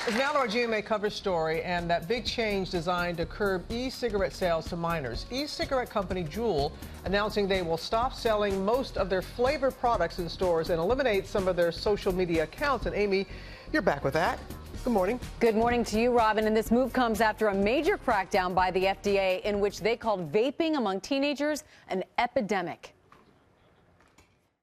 It's now our GMA cover story and that big change designed to curb e-cigarette sales to minors. E-cigarette company Juul announcing they will stop selling most of their flavored products in stores and eliminate some of their social media accounts. And Amy, you're back with that. Good morning. Good morning to you, Robin. And this move comes after a major crackdown by the FDA in which they called vaping among teenagers an epidemic.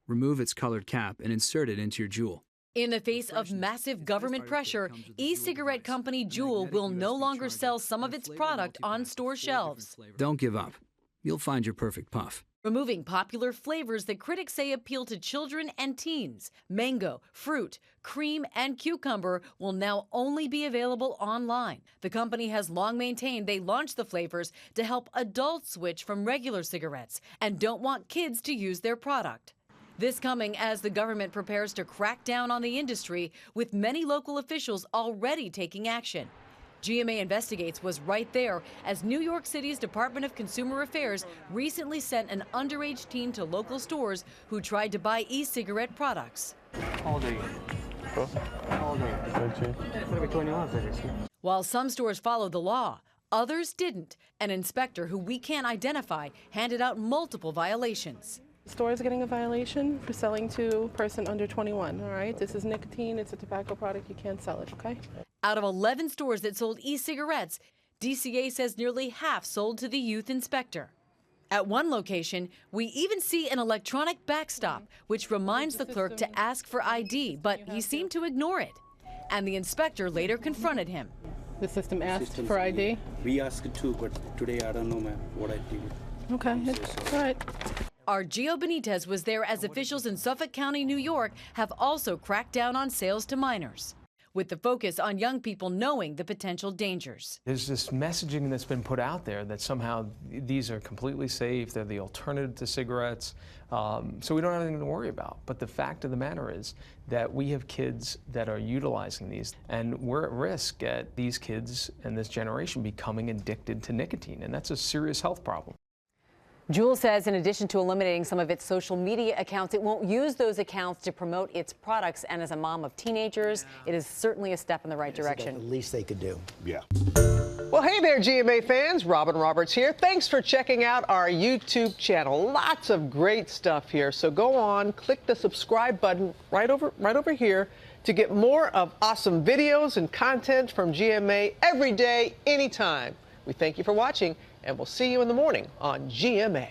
Remove its colored cap and insert it into your Juul. In the face of massive government pressure, e-cigarette company Juul will no longer sell some of its product on store shelves. Don't give up. You'll find your perfect puff. Removing popular flavors that critics say appeal to children and teens. Mango, fruit, cream, and cucumber will now only be available online. The company has long maintained they launched the flavors to help adults switch from regular cigarettes and don't want kids to use their product. This coming as the government prepares to crack down on the industry, with many local officials already taking action. GMA Investigates was right there as New York City's Department of Consumer Affairs recently sent an underage teen to local stores who tried to buy e-cigarette products. While some stores followed the law, others didn't. An inspector who we can't identify handed out multiple violations. The store is getting a violation for selling to a person under 21, all right? This is nicotine, it's a tobacco product, you can't sell it, okay? Out of 11 stores that sold e-cigarettes, DCA says nearly half sold to the youth inspector. At one location, we even see an electronic backstop, which reminds the clerk to ask for ID, but he seemed to ignore it. And the inspector later confronted him. The system asked for ID? We asked too, but today I don't know, ma'am, what I did. Okay, all right. Our Gio Benitez was there as officials in Suffolk County, New York, have also cracked down on sales to minors, with the focus on young people knowing the potential dangers. There's this messaging that's been put out there that somehow these are completely safe, they're the alternative to cigarettes, so we don't have anything to worry about. But the fact of the matter is that we have kids that are utilizing these, and we're at risk at these kids and this generation becoming addicted to nicotine, and that's a serious health problem. Juul says in addition to eliminating some of its social media accounts, it won't use those accounts to promote its products. And as a mom of teenagers, it is certainly a step in the right direction. The least they could do. Yeah. Well, hey there, GMA fans. Robin Roberts here. Thanks for checking out our YouTube channel. Lots of great stuff here. So go on, click the subscribe button right over here to get more of awesome videos and content from GMA every day, anytime. We thank you for watching, and we'll see you in the morning on GMA.